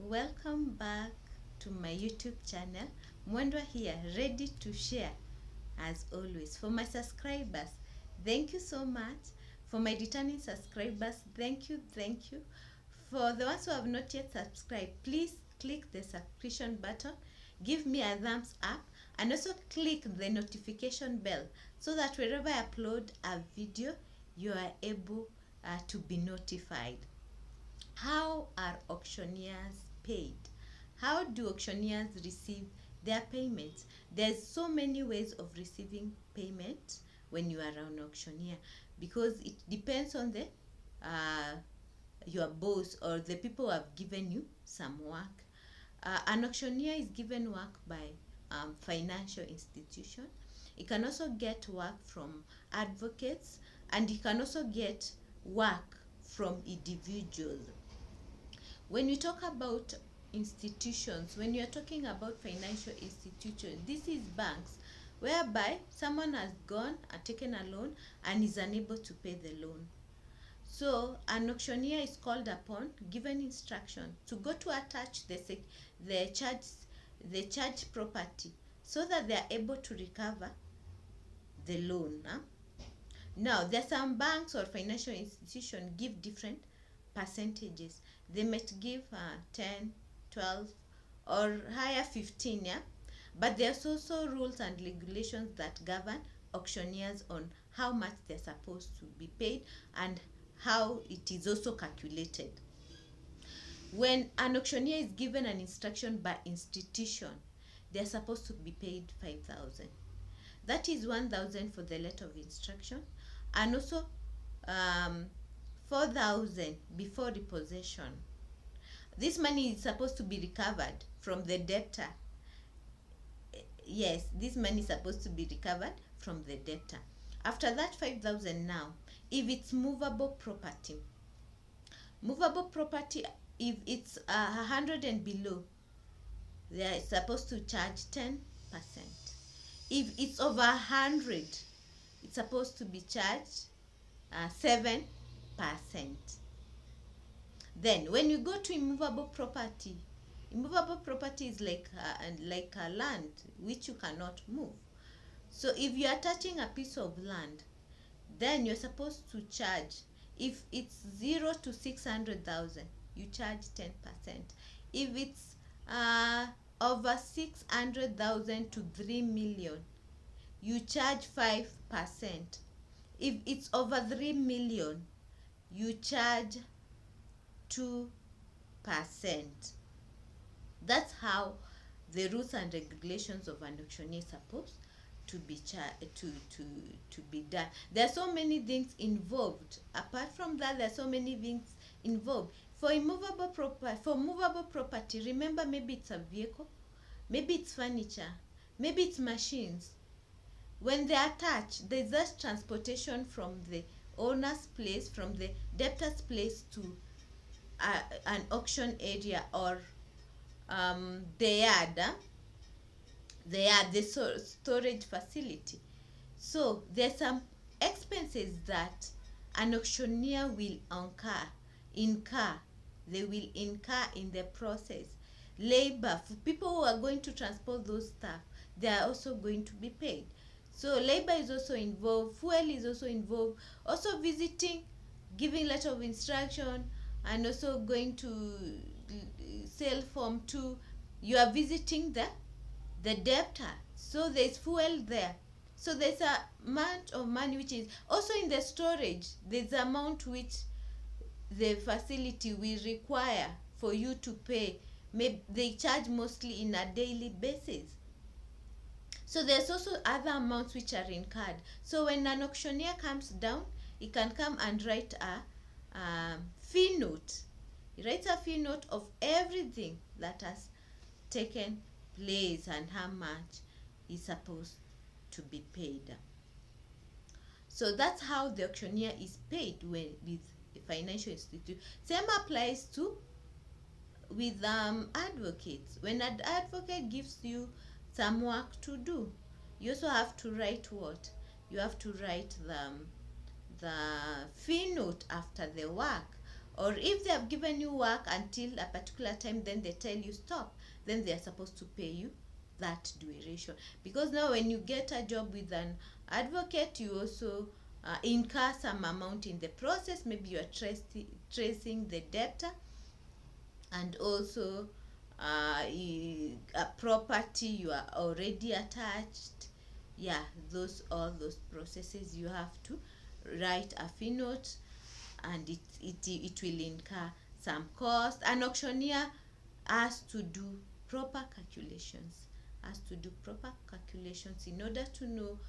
Welcome back to my YouTube channel. Mwendwa here, ready to share as always. For my subscribers, thank you so much. For my returning subscribers, thank you. For the ones who have not yet subscribed, please click the subscription button, give me a thumbs up, and also click the notification bell so that wherever I upload a video, you are able to be notified. How are auctioneers paid? How do auctioneers receive their payments? There's so many ways of receiving payment when you are an auctioneer, because it depends on the your boss or the people who have given you some work. An auctioneer is given work by financial institution. He can also get work from advocates, and he can also get work from individuals. When you talk about institutions, when you're talking about financial institutions, this is banks, whereby someone has gone and taken a loan and is unable to pay the loan. So an auctioneer is called upon, given instruction to go to attach the charged property so that they are able to recover the loan. Now, there are some banks or financial institutions give different percentages. They might give 10, 12, or higher 15, yeah. But there's also rules and regulations that govern auctioneers on how much they're supposed to be paid and how it is also calculated. When an auctioneer is given an instruction by institution, they're supposed to be paid 5,000. That is 1,000 for the letter of instruction, and also 4,000 before repossession. This money is supposed to be recovered from the debtor. Yes, this money is supposed to be recovered from the debtor. After that 5,000 now, if it's movable property, if it's 100 and below, they are supposed to charge 10%. If it's over 100, it's supposed to be charged 7%. Then when you go to immovable property is like a land which you cannot move. So if you are touching a piece of land, then you're supposed to charge, if it's 0 to 600,000, you charge 10%. If it's over 600,000 to 3 million, you charge 5%. If it's over 3 million, you charge 2%. That's how the rules and regulations of an auctioneer is supposed to be to be done. There are so many things involved. Apart from that, there are so many things involved. For movable property, remember, maybe it's a vehicle, maybe it's furniture, maybe it's machines. When they are attached, there's just transportation from the owner's place, from the debtor's place to an auction area, or the storage facility. So there's some expenses that an auctioneer will incur in the process. Labor, for people who are going to transport those stuff, they are also going to be paid. So labor is also involved, fuel is also involved, also visiting, giving letter of instruction, and also going to sell form 2. You are visiting the debtor, so there's fuel there. So there's a amount of money which is also in the storage. There's the amount which the facility will require for you to pay. Maybe they charge mostly in a daily basis. So there's also other amounts which are incurred. So when an auctioneer comes down, he can come and write a fee note. He writes a fee note of everything that has taken place and how much is supposed to be paid. So that's how the auctioneer is paid with a financial institute. Same applies to with advocates. When an advocate gives you some work to do, you also have to write what? You have to write the fee note after the work. Or if they have given you work until a particular time, then they tell you stop, then they are supposed to pay you that duration. Because now when you get a job with an advocate, you also incur some amount in the process. Maybe you are tracing the debtor, and also a property you are already attached. Yeah, all those processes you have to write a fee note, and it will incur some cost. An auctioneer has to do proper calculations, in order to know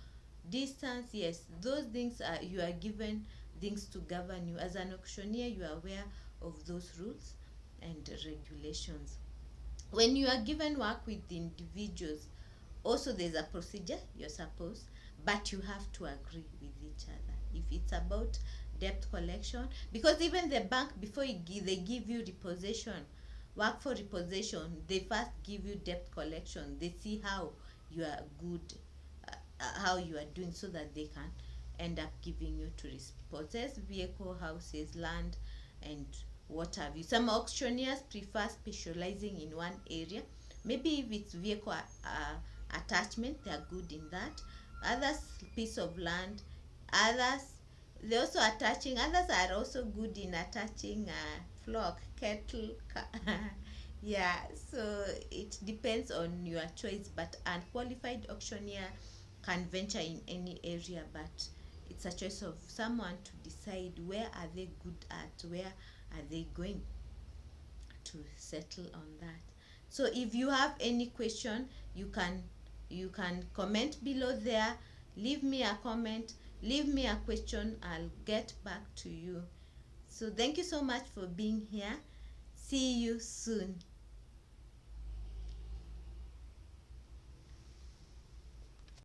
distance. Yes, those things are, you are given things to govern you. As an auctioneer, you are aware of those rules and regulations. When you are given work with individuals, also there's a procedure you're supposed, but you have to agree with each other. If it's about debt collection, because even the bank, before they give you repossession, work for repossession, they first give you debt collection. They see how you are good, how you are doing, so that they can end up giving you to repossess vehicle, houses, land, and what have you. Some auctioneers prefer specializing in one area. Maybe if it's vehicle attachment, they are good in that. Others, piece of land. Others, they also attaching. Others are also good in attaching flock, cattle. Yeah, so it depends on your choice. But unqualified auctioneer can venture in any area, but it's a choice of someone to decide where are they good at, where are they going to settle on that. So if you have any question, you can comment below there. Leave me a comment, leave me a question, I'll get back to you. So thank you so much for being here. See you soon.